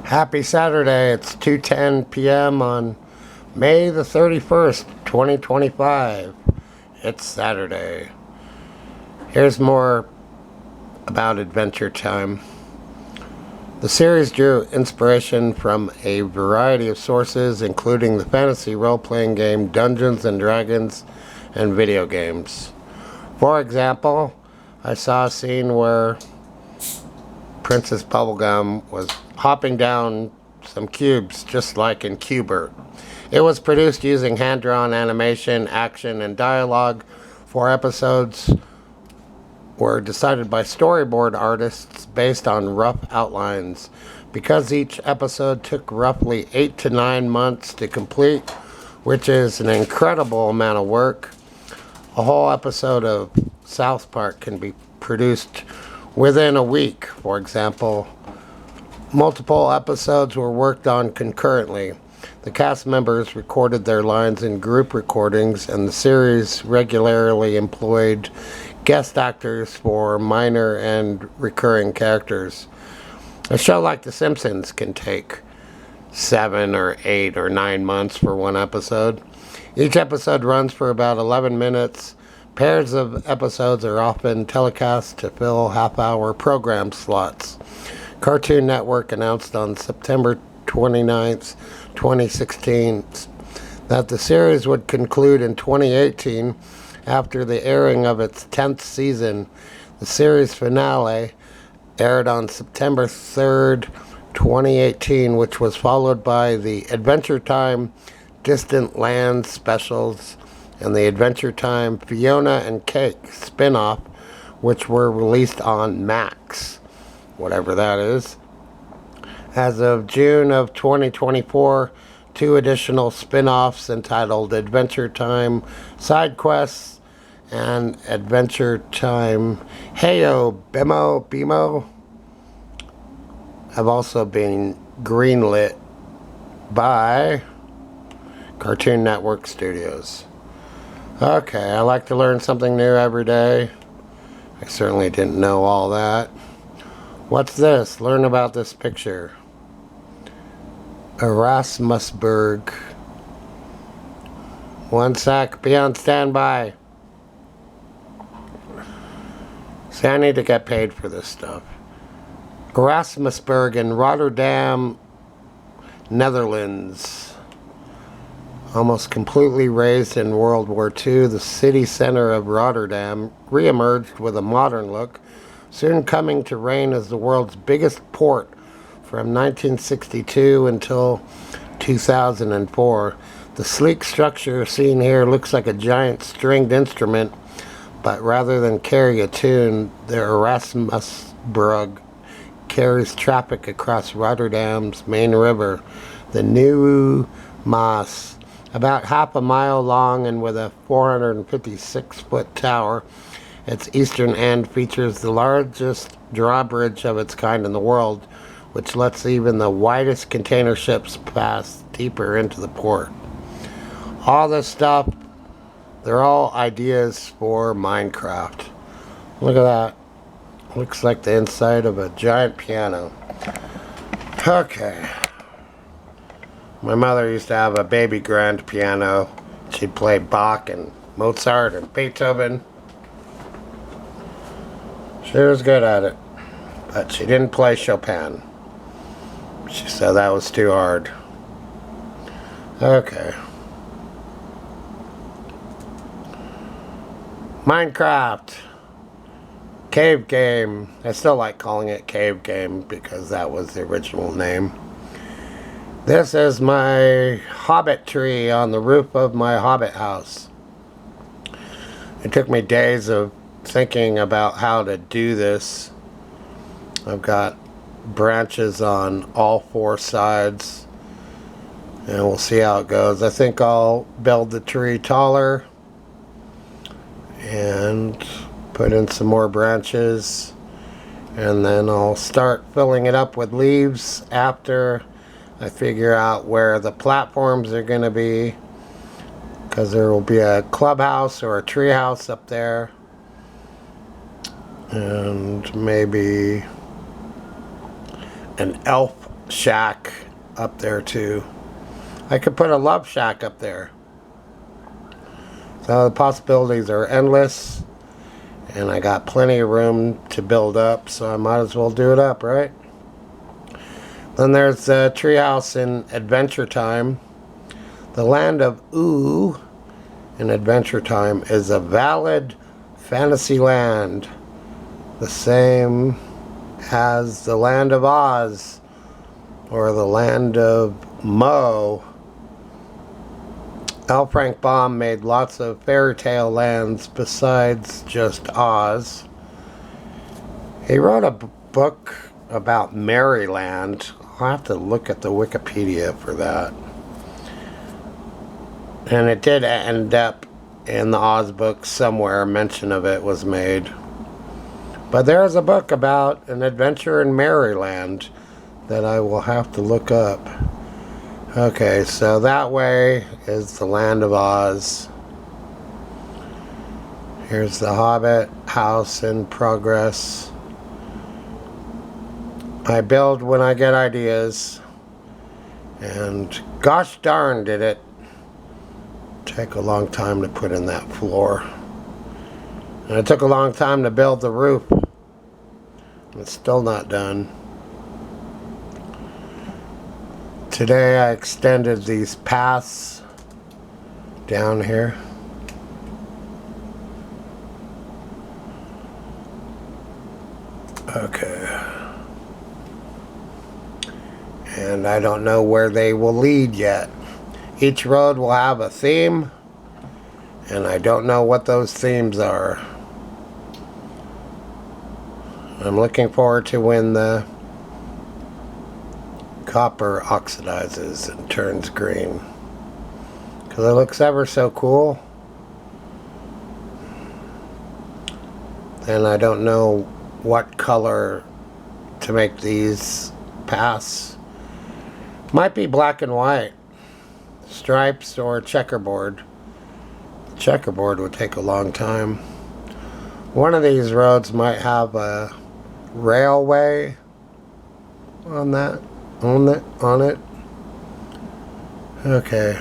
Happy Saturday. It's 2:10 p.m. on May the 31st, 2025. It's Saturday. Here's more about Adventure Time. The series drew inspiration from a variety of sources, including the fantasy role-playing game Dungeons and Dragons and video games. For example, I saw a scene where Princess Bubblegum was hopping down some cubes just like in Cubert. It was produced using hand-drawn animation, action, and dialogue. 4 episodes were decided by storyboard artists based on rough outlines. Because each episode took roughly 8 to 9 months to complete, which is an incredible amount of work, a whole episode of South Park can be produced within a week. For example, multiple episodes were worked on concurrently. The cast members recorded their lines in group recordings, and the series regularly employed guest actors for minor and recurring characters. A show like The Simpsons can take 7 or 8 or 9 months for one episode. Each episode runs for about 11 minutes. Pairs of episodes are often telecast to fill half-hour program slots. Cartoon Network announced on September 29th, 2016 that the series would conclude in 2018 after the airing of its 10th season. The series finale aired on September 3rd, 2018, which was followed by the Adventure Time Distant Lands specials and the Adventure Time Fiona and Cake spin-off, which were released on Max, whatever that is. As of June of 2024, 2 additional spin-offs entitled Adventure Time Side Quests and Adventure Time Heyo Bimo have also been greenlit by Cartoon Network Studios. Okay, I like to learn something new every day. I certainly didn't know all that. What's this? Learn about this picture. Erasmusburg. One sec, be on standby. See, I need to get paid for this stuff. Erasmusburg in Rotterdam, Netherlands. Almost completely razed in World War II, the city center of Rotterdam re-emerged with a modern look, soon coming to reign as the world's biggest port from 1962 until 2004. The sleek structure seen here looks like a giant stringed instrument, but rather than carry a tune, the Erasmusbrug carries traffic across Rotterdam's main river, the Nieuwe Maas. About half a mile long and with a 456-foot tower, its eastern end features the largest drawbridge of its kind in the world, which lets even the widest container ships pass deeper into the port. All this stuff, they're all ideas for Minecraft. Look at that. Looks like the inside of a giant piano. Okay. My mother used to have a baby grand piano. She'd play Bach and Mozart and Beethoven. She was good at it, but she didn't play Chopin. She said that was too hard. Okay. Minecraft. Cave game. I still like calling it cave game because that was the original name. This is my hobbit tree on the roof of my hobbit house. It took me days of thinking about how to do this. I've got branches on all 4 sides, and we'll see how it goes. I think I'll build the tree taller and put in some more branches, and then I'll start filling it up with leaves after I figure out where the platforms are going to be, because there will be a clubhouse or a tree house up there, and maybe an elf shack up there too. I could put a love shack up there. So the possibilities are endless, and I got plenty of room to build up, so I might as well do it up, right? Then there's the treehouse in Adventure Time. The land of Ooh in Adventure Time is a valid fantasy land, the same as the land of Oz or the land of Mo. L. Frank Baum made lots of fairy tale lands besides just Oz. He wrote a book about Maryland. I'll have to look at the Wikipedia for that. And it did end up in the Oz book somewhere. A mention of it was made. But there's a book about an adventure in Maryland that I will have to look up. Okay, so that way is the land of Oz. Here's the Hobbit house in progress. I build when I get ideas. And gosh darn did it take a long time to put in that floor. And it took a long time to build the roof. It's still not done. Today I extended these paths down here. Okay. And I don't know where they will lead yet. Each road will have a theme, and I don't know what those themes are. I'm looking forward to when the copper oxidizes and turns green, because it looks ever so cool. And I don't know what color to make these paths. Might be black and white, stripes, or checkerboard. Checkerboard would take a long time. One of these roads might have a railway on that. On it. Okay.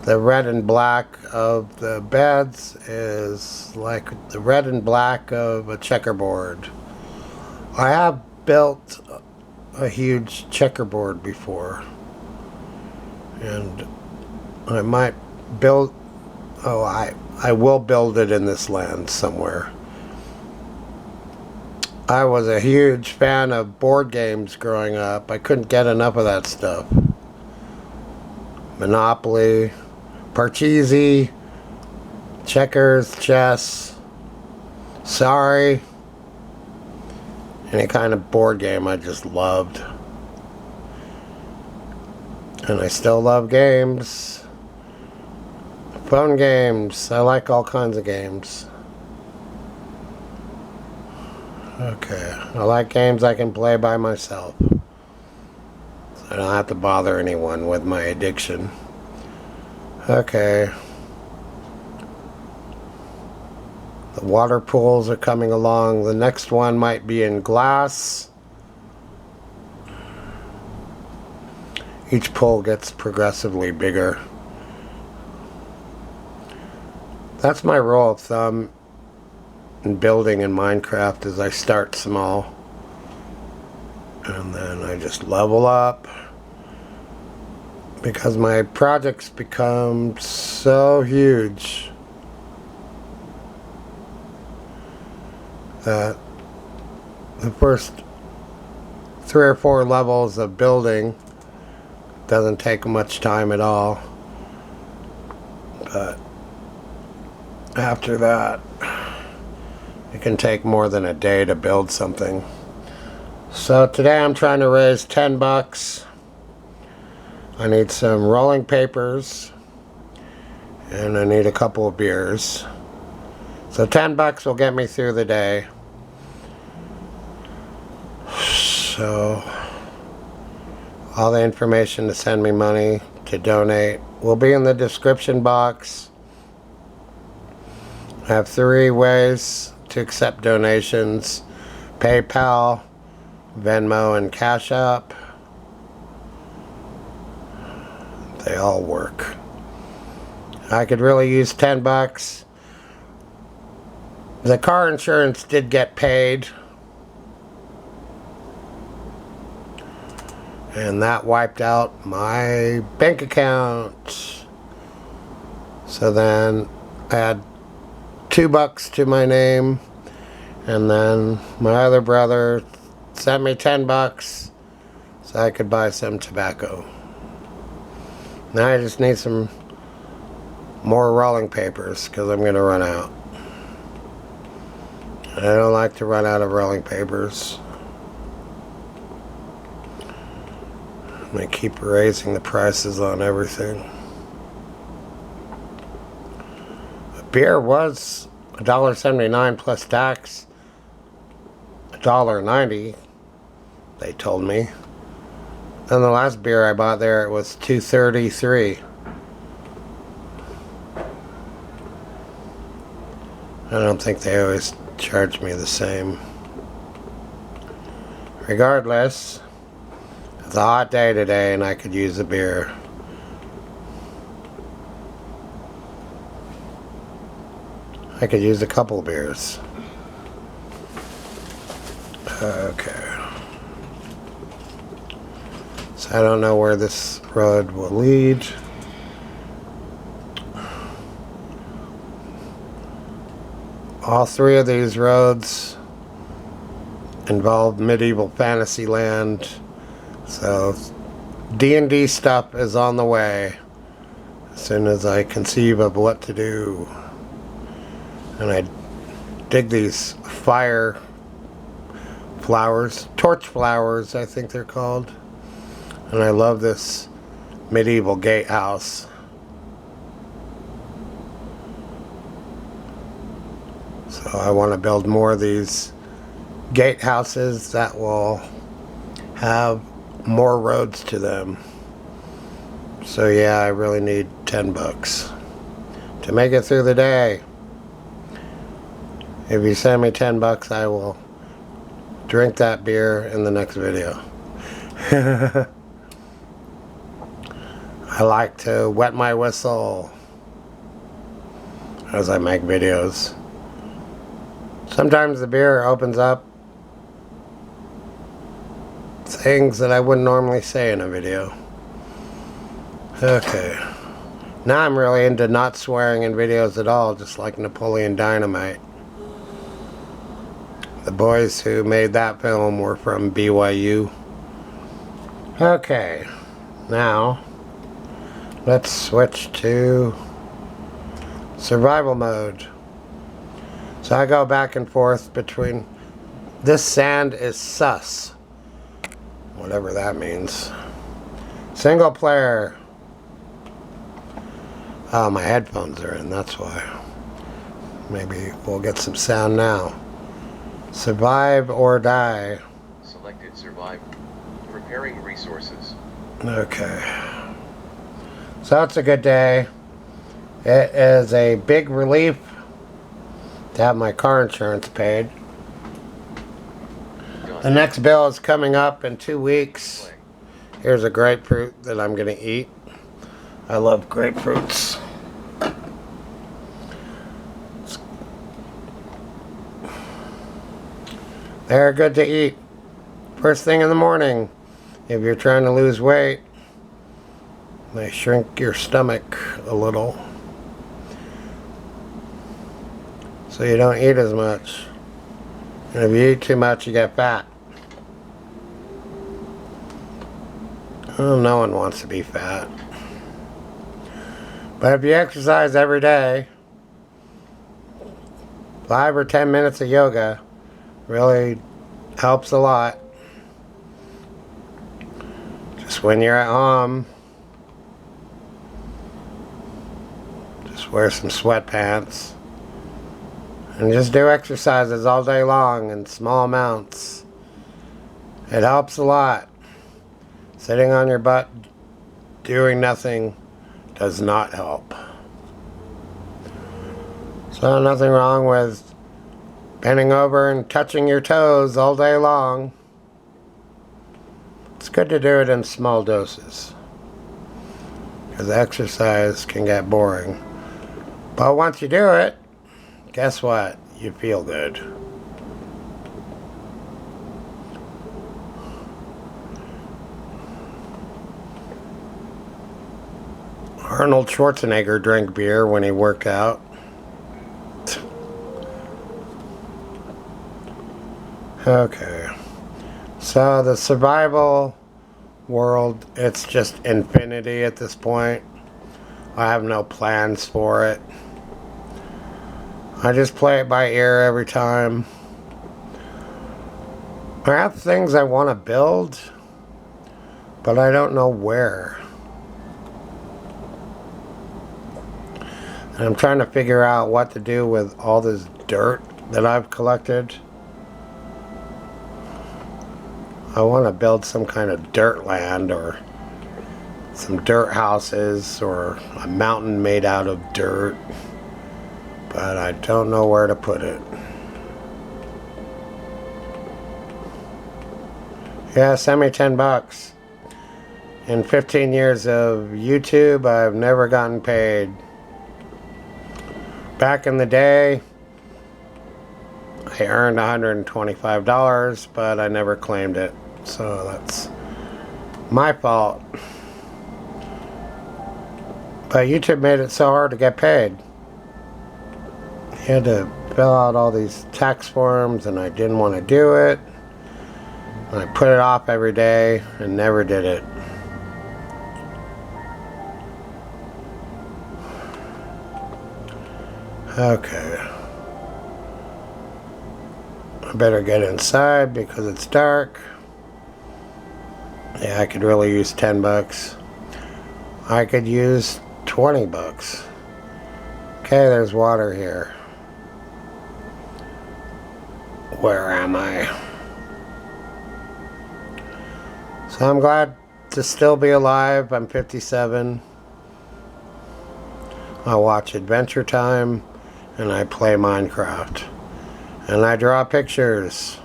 The red and black of the beds is like the red and black of a checkerboard. I have built a huge checkerboard before, and I might build, I will build it in this land somewhere. I was a huge fan of board games growing up. I couldn't get enough of that stuff. Monopoly, Parcheesi, checkers, chess, Sorry. Any kind of board game I just loved. And I still love games. Phone games. I like all kinds of games. Okay. I like games I can play by myself. So I don't have to bother anyone with my addiction. Okay. The water pools are coming along. The next one might be in glass. Each pool gets progressively bigger. That's my rule of thumb in building in Minecraft, is I start small and then I just level up, because my projects become so huge that the first 3 or 4 levels of building doesn't take much time at all, but after that it can take more than a day to build something. So today I'm trying to raise $10. I need some rolling papers and I need a couple of beers. So $10 will get me through the day. So all the information to send me money, to donate, will be in the description box. I have 3 ways to accept donations: PayPal, Venmo and CashApp. They all work. I could really use 10 bucks. The car insurance did get paid. And that wiped out my bank account. So then I had 2 bucks to my name. And then my other brother sent me 10 bucks so I could buy some tobacco. Now I just need some more rolling papers because I'm going to run out. I don't like to run out of rolling papers. They keep raising the prices on everything. Beer was $1.79 plus tax. $1.90, they told me. And the last beer I bought there, it was $2.33. I don't think they always charge me the same. Regardless, it's a hot day today and I could use a beer. I could use a couple beers. Okay. So I don't know where this road will lead. All 3 of these roads involve medieval fantasy land. So D&D stuff is on the way as soon as I conceive of what to do. And I dig these fire flowers, torch flowers I think they're called. And I love this medieval gatehouse. So I want to build more of these gatehouses that will have more roads to them. So yeah, I really need 10 bucks to make it through the day. If you send me 10 bucks, I will drink that beer in the next video. I like to wet my whistle as I make videos. Sometimes the beer opens up things that I wouldn't normally say in a video. Okay. Now I'm really into not swearing in videos at all, just like Napoleon Dynamite. The boys who made that film were from BYU. Okay. Now, let's switch to survival mode. So I go back and forth between, this sand is sus, whatever that means. Single player. Oh, my headphones are in, that's why. Maybe we'll get some sound now. Survive or die. Selected survive. Preparing resources. Okay. So it's a good day. It is a big relief to have my car insurance paid. The next bill is coming up in 2 weeks. Here's a grapefruit that I'm going to eat. I love grapefruits. They're good to eat first thing in the morning. If you're trying to lose weight, they shrink your stomach a little, so you don't eat as much. And if you eat too much, you get fat. Well, no one wants to be fat. But if you exercise every day, 5 or 10 minutes of yoga really helps a lot. Just when you're at home, just wear some sweatpants and just do exercises all day long in small amounts. It helps a lot. Sitting on your butt doing nothing does not help. So nothing wrong with bending over and touching your toes all day long. It's good to do it in small doses, because exercise can get boring. But once you do it, guess what? You feel good. Arnold Schwarzenegger drank beer when he worked out. Okay. So the survival world, it's just infinity at this point. I have no plans for it. I just play it by ear every time. I have things I want to build, but I don't know where. And I'm trying to figure out what to do with all this dirt that I've collected. I want to build some kind of dirt land or some dirt houses or a mountain made out of dirt, but I don't know where to put it. Yeah, send me $10. In 15 years of YouTube, I've never gotten paid. Back in the day, I earned $125, but I never claimed it. So that's my fault. But YouTube made it so hard to get paid. You had to fill out all these tax forms, and I didn't want to do it. And I put it off every day and never did it. Okay. I better get inside because it's dark. Yeah, I could really use $10. I could use $20. Okay, there's water here. Where am I? So I'm glad to still be alive. I'm 57. I watch Adventure Time and I play Minecraft. And I draw pictures.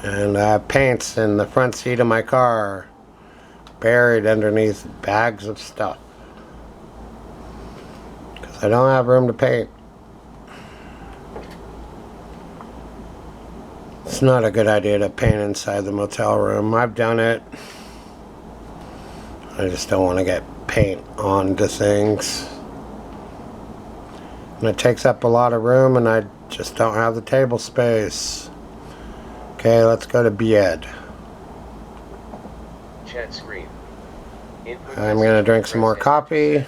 And I have paints in the front seat of my car, buried underneath bags of stuff. Because I don't have room to paint. It's not a good idea to paint inside the motel room. I've done it. I just don't want to get paint onto things. And it takes up a lot of room and I just don't have the table space. Okay, let's go to bed. Chat screen. Input I'm going to message. drink some more Press coffee.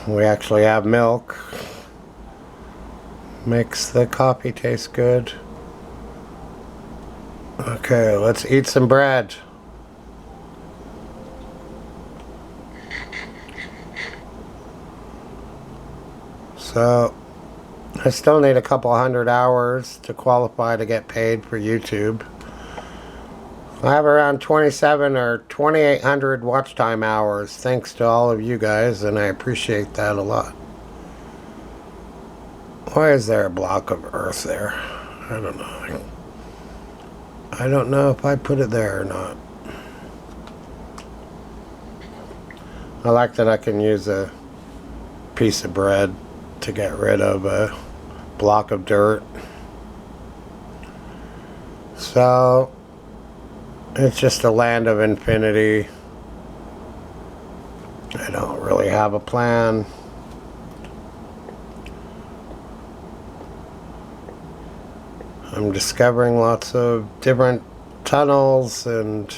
We actually have milk. Makes the coffee taste good. Okay, let's eat some bread. So, I still need a couple hundred hours to qualify to get paid for YouTube. I have around 27 or 2,800 watch time hours, thanks to all of you guys, and I appreciate that a lot. Why is there a block of earth there? I don't know. I don't know if I put it there or not. I like that I can use a piece of bread to get rid of a block of dirt. So, it's just a land of infinity. I don't really have a plan. I'm discovering lots of different tunnels and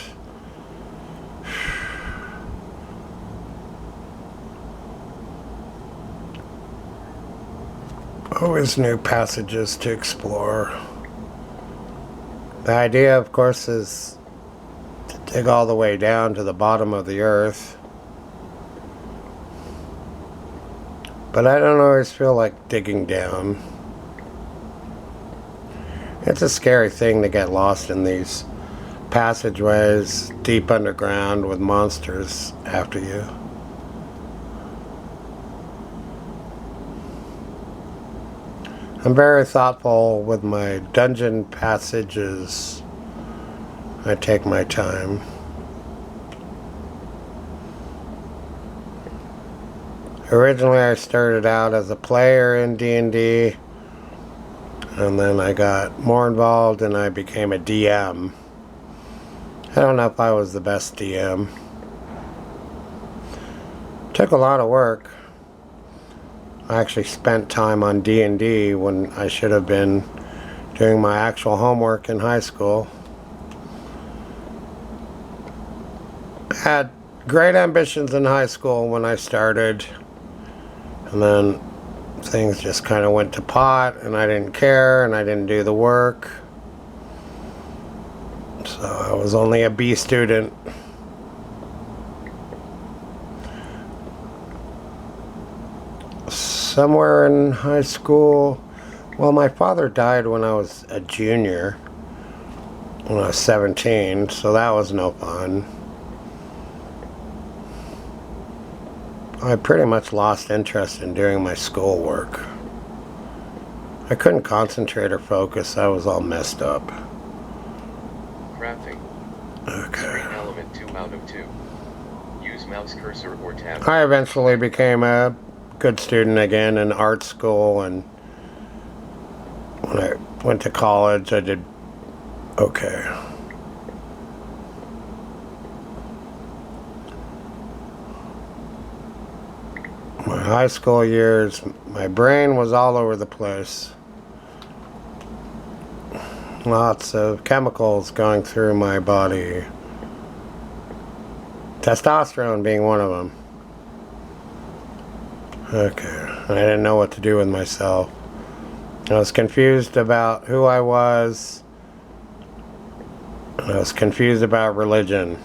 always new passages to explore. The idea, of course, is to dig all the way down to the bottom of the earth. But I don't always feel like digging down. It's a scary thing to get lost in these passageways deep underground with monsters after you. I'm very thoughtful with my dungeon passages. I take my time. Originally, I started out as a player in D&D, and then I got more involved and I became a DM. I don't know if I was the best DM. Took a lot of work. I actually spent time on D&D when I should have been doing my actual homework in high school. I had great ambitions in high school when I started, and then things just kind of went to pot, and I didn't care, and I didn't do the work. So I was only a B student. Somewhere in high school, well, my father died when I was a junior, when I was 17, so that was no fun. I pretty much lost interest in doing my schoolwork. I couldn't concentrate or focus. I was all messed up. Crafting. Okay. Screen element 2 out of 2. Use mouse cursor or tab. I eventually became a good student again in art school, and when I went to college, I did okay. My high school years, my brain was all over the place. Lots of chemicals going through my body. Testosterone being one of them. Okay, I didn't know what to do with myself. I was confused about who I was. I was confused about religion.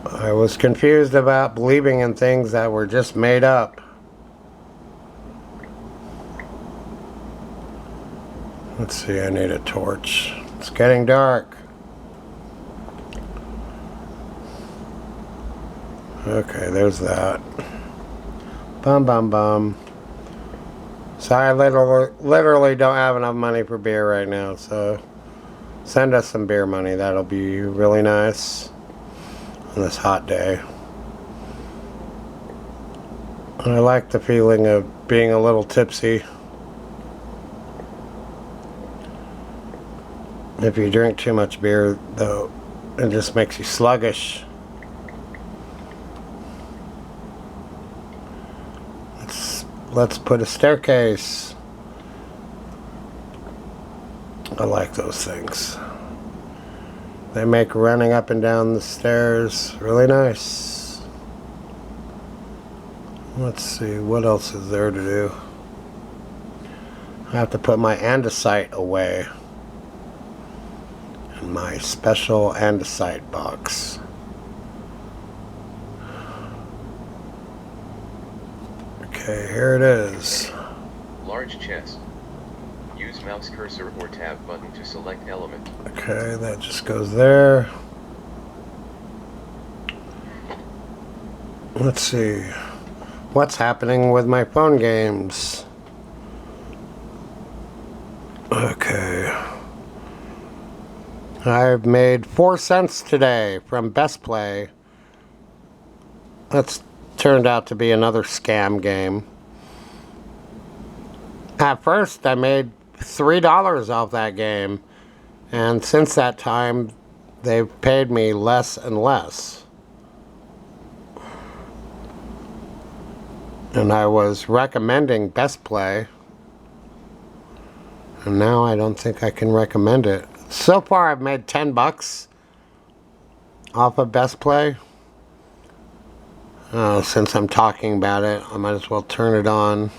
I was confused about believing in things that were just made up. Let's see, I need a torch. It's getting dark. Okay, there's that. Bum bum bum. So I literally don't have enough money for beer right now, so send us some beer money. That'll be really nice on this hot day. I like the feeling of being a little tipsy. If you drink too much beer, though, it just makes you sluggish. Let's put a staircase. I like those things. They make running up and down the stairs really nice. Let's see, what else is there to do? I have to put my andesite away in my special andesite box. Okay, here it is. Large chest. Use mouse cursor or tab button to select element. Okay, that just goes there. Let's see. What's happening with my phone games? Okay. I've made 4 cents today from Best Play. That's turned out to be another scam game. At first, I made $3 off that game, and since that time, they've paid me less and less. And I was recommending Best Play, and now I don't think I can recommend it. So far, I've made $10 off of Best Play. Since I'm talking about it, I might as well turn it on.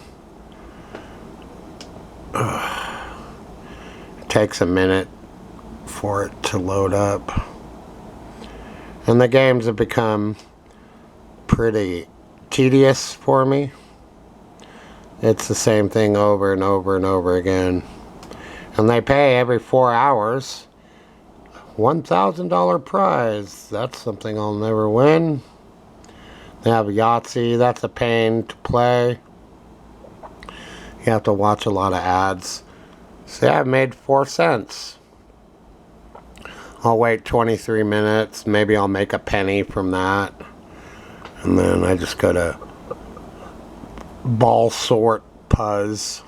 It takes a minute for it to load up. And the games have become pretty tedious for me. It's the same thing over and over and over again. And they pay every 4 hours. $1,000 prize. That's something I'll never win. They have Yahtzee. That's a pain to play. You have to watch a lot of ads. See, I've made 4 cents. I'll wait 23 minutes. Maybe I'll make a penny from that. And then I just go to ball sort puzz.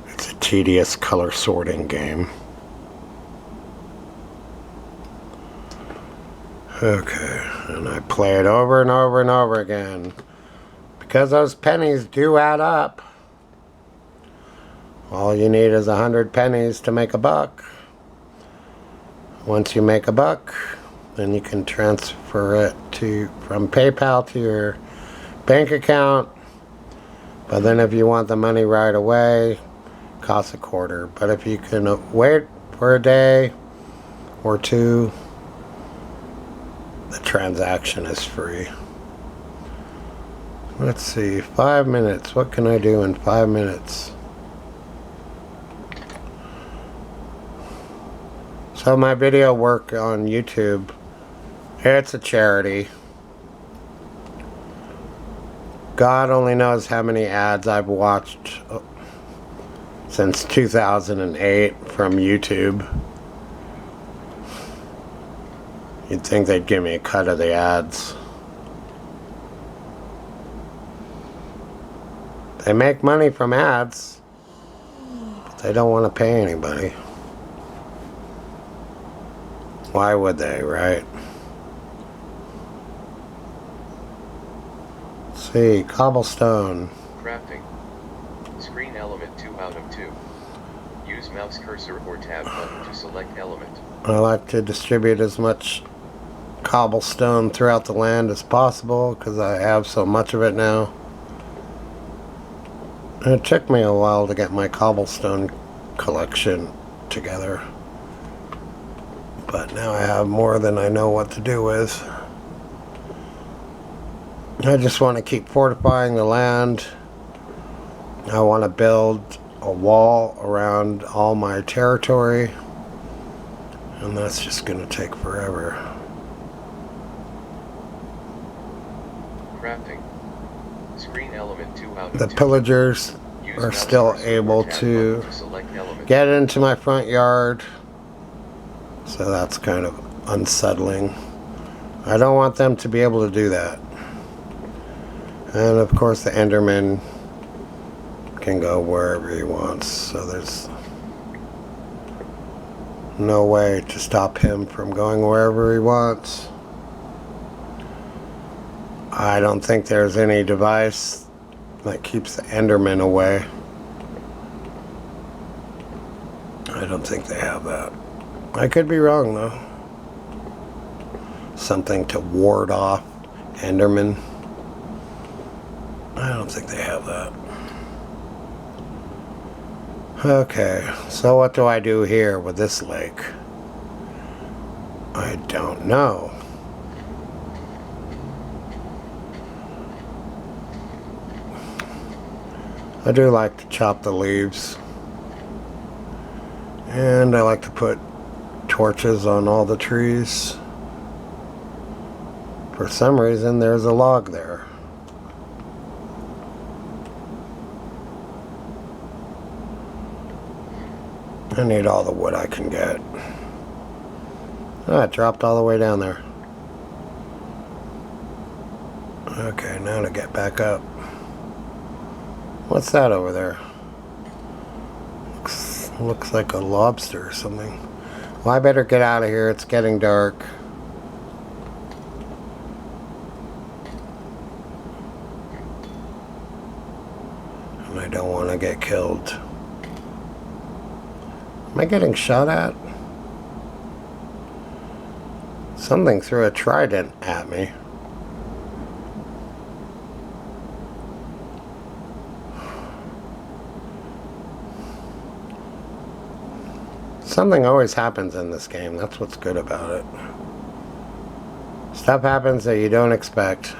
It's a tedious color sorting game. Okay, and I play it over and over and over again. Because those pennies do add up. All you need is 100 pennies to make a buck. Once you make a buck, then you can transfer it from PayPal to your bank account. But then if you want the money right away, it costs $0.25. But if you can wait for a day or two, the transaction is free. Let's see, 5 minutes. What can I do in 5 minutes? So my video work on YouTube, it's a charity. God only knows how many ads I've watched since 2008 from YouTube. You'd think they'd give me a cut of the ads. They make money from ads, but they don't want to pay anybody. Why would they, right? Let's see, cobblestone. Crafting. Screen element 2 out of 2. Use mouse cursor or tab button to select element. I like to distribute as much cobblestone throughout the land as possible because I have so much of it now. And it took me a while to get my cobblestone collection together. But now I have more than I know what to do with. I just want to keep fortifying the land. I want to build a wall around all my territory. And that's just going to take forever. Crafting. Screen element 2 out of The 2. pillagers Use are mouse still cursor or able tab to button select element. get into my front yard. So that's kind of unsettling. I don't want them to be able to do that. And of course the Enderman can go wherever he wants. So there's no way to stop him from going wherever he wants. I don't think there's any device that keeps the Enderman away. I don't think they have that. I could be wrong though. Something to ward off Enderman. I don't think they have that. Okay, so what do I do here with this lake? I don't know. I do like to chop the leaves. And I like to put torches on all the trees. For some reason, there's a log there. I need all the wood I can get. Ah, it dropped all the way down there. Okay, now to get back up. What's that over there? Looks like a lobster or something. Well, I better get out of here. It's getting dark. And I don't want to get killed. Am I getting shot at? Something threw a trident at me. Something always happens in this game. That's what's good about it. Stuff happens that you don't expect.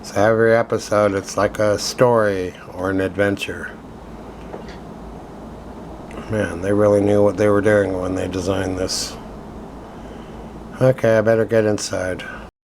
So every episode, it's like a story or an adventure. Man, they really knew what they were doing when they designed this. Okay, I better get inside.